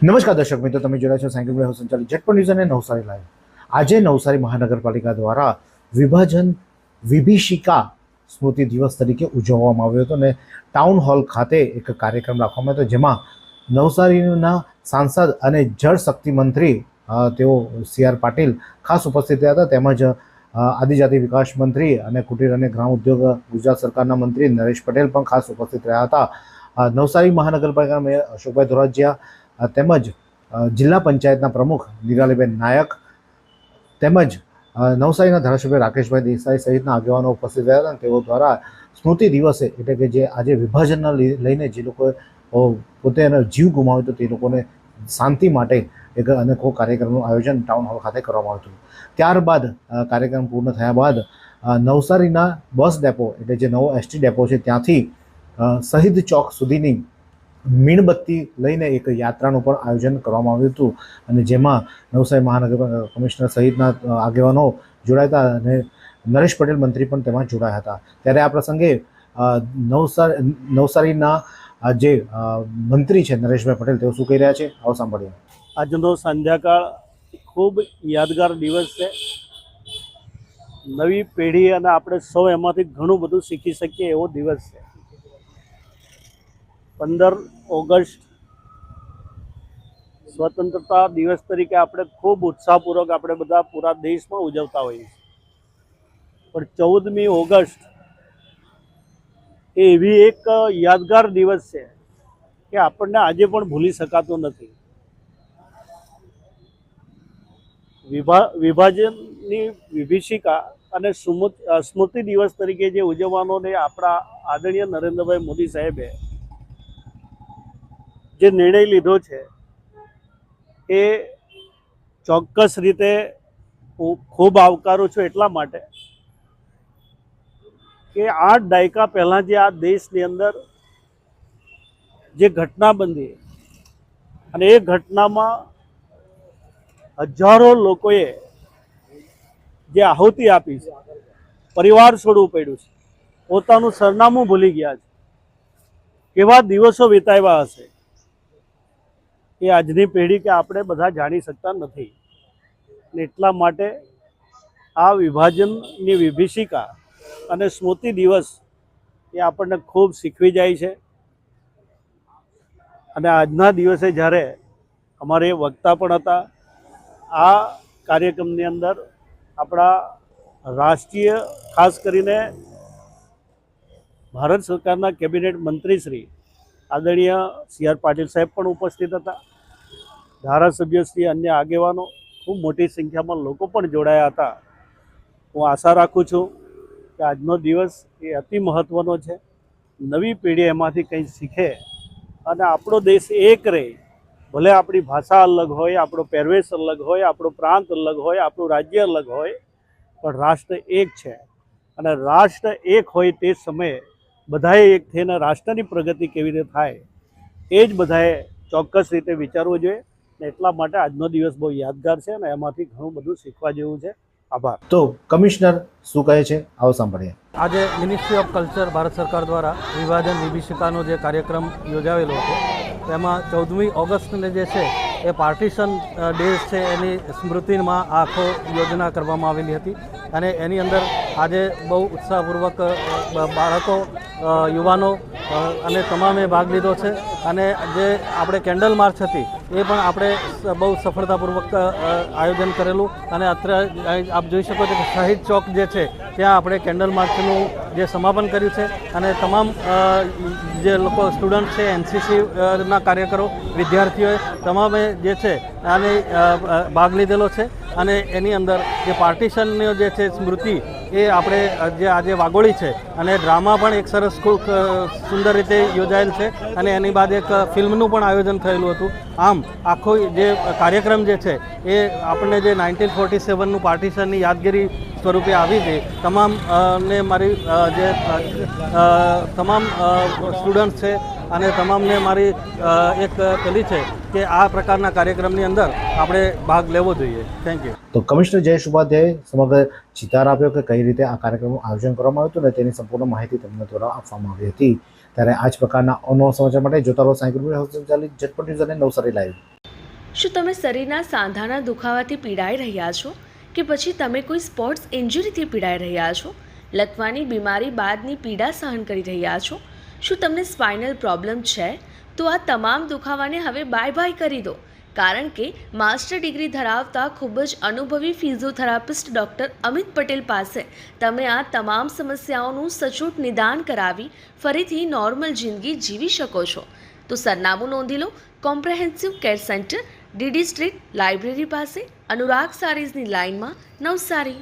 નમસ્કાર દર્શક મિત્રો, તમે જોઈ રહ્યા છો સાયકલ વિભાગ સંચાલિત ઝટપટ ન્યૂઝ અને નવસારી લાઈવ. આજે નવસારી મહાનગરપાલિકા દ્વારા વિભાજન વિભીષિકા સ્મૃતિ દિવસ તરીકે ઉજવવામાં આવ્યો હતો અને ટાઉન હોલ ખાતે એક કાર્યક્રમ રાખવામાં આવ્યો હતો, જેમાં નવસારીના સાંસદ અને જળશક્તિ મંત્રી તેઓ CR પાટીલ ખાસ ઉપસ્થિત રહ્યા હતા. તેમજ આદિજાતિ વિકાસ મંત્રી અને કુટીર અને ગ્રામ ઉદ્યોગ ગુજરાત સરકારના મંત્રી નરેશ પટેલ પણ ખાસ ઉપસ્થિત રહ્યા હતા. નવસારી મહાનગરપાલિકા મેયર અશોકભાઈ ધોરાજીયા તેમજ જિલ્લા પંચાયતના પ્રમુખ નિરાલીબેન નાયક તેમજ નવસારીના ધારાસભ્ય રાકેશભાઈ દેસાઈ સહિતના આગેવાનો ઉપસ્થિત રહ્યા હતા. તેઓ દ્વારા સ્મૃતિ દિવસે એટલે કે જે આજે વિભાજનના લઈને જે લોકોએ પોતે એનો જીવ ગુમાવ્યો હતો તે લોકોને શાંતિ માટે એક અનેકો કાર્યક્રમનું આયોજન ટાઉન હોલ ખાતે કરવામાં આવ્યું હતું. ત્યારબાદ કાર્યક્રમ પૂર્ણ થયા બાદ નવસારીના બસ ડેપો એટલે જે નવો ST ડેપો છે ત્યાંથી શહીદ ચોક સુધીની મીણબત્તી લઈને એક યાત્રાનું પણ આયોજન કરવામાં આવ્યું હતું અને જેમાં નવસારી મહાનગર કમિશનર સહિતના આગેવાનો જોડાયા હતા અને નરેશ પટેલ મંત્રી પણ તેમાં જોડાયા હતા. ત્યારે આ પ્રસંગે નવસારીના જે મંત્રી છે નરેશભાઈ પટેલ તેઓ શું કહી રહ્યા છે, આવો સાંભળીએ. આજનો સંધ્યાકાળ ખૂબ યાદગાર દિવસ છે. નવી પેઢી અને આપણે સૌ એમાંથી ઘણું બધું શીખી શકીએ એવો દિવસ છે. 15 ઓગસ્ટ સ્વતંત્રતા દિવસ તરીકે આપણે ખૂબ ઉત્સાહપૂર્વક આપણે બધા પૂરા દેશમાં ઉજવતા હોઈએ છીએ, પણ 14મી ઓગસ્ટ એ એવી એક યાદગાર દિવસ છે કે આપણને આજે પણ ભૂલી શકાતો નથી. વિભાજનની વિભીષિકા અને સ્મૃતિ દિવસ તરીકે જે ઉજવવાનો ને આપણા આદરણીય નરેન્દ્રભાઈ મોદી સાહેબે જે નિર્ણય લીધો છે એ ચોક્કસ રીતે હું ખૂબ આવકારું છું. એટલા માટે કે 8 દાયકા પહેલાં જે આ દેશની અંદર જે ઘટના બની અને એ ઘટનામાં હજારો લોકોએ જે આહુતિ આપી છે, પરિવાર છોડવું પડ્યું છે, પોતાનું સરનામું ભૂલી ગયા છે, કેવા દિવસો વિતાવ્યા હશે એ આજની પેઢી કે આપણે બધા જાણી શકતા નથી. એટલા માટે આ વિભાજનની વિભીષિકા અને સ્મૃતિ દિવસ એ આપણને ખૂબ શીખવી જાય છે. અને આજના દિવસે જ્યારે અમારે વક્તા પણ હતા, આ કાર્યક્રમની અંદર આપણા રાષ્ટ્રીય ખાસ કરીને ભારત સરકારના કેબિનેટ મંત્રી શ્રી આદરણીય CR પાટીલ સાહેબ પણ ઉપસ્થિત હતા. ધારાસભ્યશ્રી, અન્ય આગેવાનો, ખૂબ મોટી સંખ્યામાં લોકો પણ જોડાયા હતા. હું આશા રાખું છું કે આજનો દિવસ એ અતિ મહત્ત્વનો છે. નવી પેઢી એમાંથી કંઈ શીખે અને આપણો દેશ એક રહે. ભલે આપણી ભાષા અલગ હોય, આપણો પહેરવેશ અલગ હોય, આપણો પ્રાંત અલગ હોય, આપણું રાજ્ય અલગ હોય, પણ રાષ્ટ્ર એક છે. અને રાષ્ટ્ર એક હોય તે સમયે બધાએ એક થઈને રાષ્ટ્રની પ્રગતિ કેવી રીતે થાય એ જ બધાએ ચોક્કસ રીતે વિચારવું જોઈએ. ને એટલા માટે આજનો દિવસ બહુ યાદગાર છે અને એમાંથી ઘણું બધું શીખવા જેવું છે. આભાર. તો કમિશનર શું કહે છે, આવો સાંભળીએ. આજે મિનિસ્ટ્રી ઓફ કલ્ચર ભારત સરકાર દ્વારા વિભાજન વિભીષિકાનો જે કાર્યક્રમ યોજાવેલો હતો તેમાં 14મી ઓગસ્ટને જે છે એ પાર્ટીશન ડેઝ છે એની સ્મૃતિમાં આખો યોજના કરવામાં આવેલી હતી અને એની અંદર આજે બહુ ઉત્સાહપૂર્વક બાળકો, યુવાનો અને તમામે ભાગ લીધો છે. અને જે આપણે કેન્ડલ માર્ચ હતી એ પણ આપણે બહુ સફળતાપૂર્વક આયોજન કરેલું અને અત્યારે આપ જોઈ શકો છો કે શહીદ ચોક જે છે ત્યાં આપણે કેન્ડલ માર્ચનું જે સમાપન કર્યું છે અને તમામ જે લોકો સ્ટુડન્ટ છે, NCCના કાર્યકરો, વિદ્યાર્થીઓએ તમામે જે છે આને ભાગ લીધેલો છે. અને એની અંદર જે પાર્ટીશનની જે છે સ્મૃતિ એ આપણે જે આજે વાગોળી છે અને ડ્રામા પણ એક સરસ ખૂબ સુંદર રીતે યોજાયેલ છે અને એની બાદ એક ફિલ્મનું પણ આયોજન થયેલું હતું. આમ આખો જે કાર્યક્રમ જે છે એ આપણને જે 1947નું પાર્ટીશનની યાદગીરી સ્વરૂપે આવી હતી. તમામ ને મારી જે તમામ સ્ટુડન્ટ છે અને તમામને મારી એક પેલી છે કે આ પ્રકારના કાર્યક્રમની અંદર આપણે ભાગ લેવો જોઈએ. Thank you. તો કમિશનર જયેશ ઉપાધ્યાયે સમગ્ર ચિતાર આપ્યો કે કઈ રીતે આ કાર્યક્રમનું આયોજન કરવામાં આવ્યું હતું અને તેની સંપૂર્ણ માહિતી તેમના દ્વારા આપવામાં આવી હતી. ત્યારે આ જ પ્રકારના અનોખા સમાચાર માટે જોતા રહો સાયકલ વિભાગ સંચાલિત ઝટપટ ન્યૂઝ અને નવસારી લાઈવ. શું તમે શરીરના સાંધાના દુખાવાથી પીડાઈ રહ્યા છો કે પછી તમે કોઈ સ્પોર્ટ્સ ઇન્જરીથી પીડાઈ રહ્યા છો? લકવાની બીમારી બાદની પીડા સહન કરી રહ્યા છો? શું તમને સ્પાઇનલ પ્રોબ્લેમ છે? તો આ તમામ દુખાવાને હવે બાય બાય કરી દો, કારણ કે માસ્ટર ડિગ્રી ધરાવતા ખૂબ જ અનુભવી ફિઝિયોથેરાપિસ્ટ ડૉક્ટર અમિત પટેલ પાસે તમે આ તમામ સમસ્યાઓનું સચોટ નિદાન કરાવી ફરીથી નોર્મલ જિંદગી જીવી શકો છો. તો સરનામું નોંધી લો. Comprehensive care centre, DD street, library પાસે, અનુરાગ સારીઝની લાઇનમાં, નવસારી.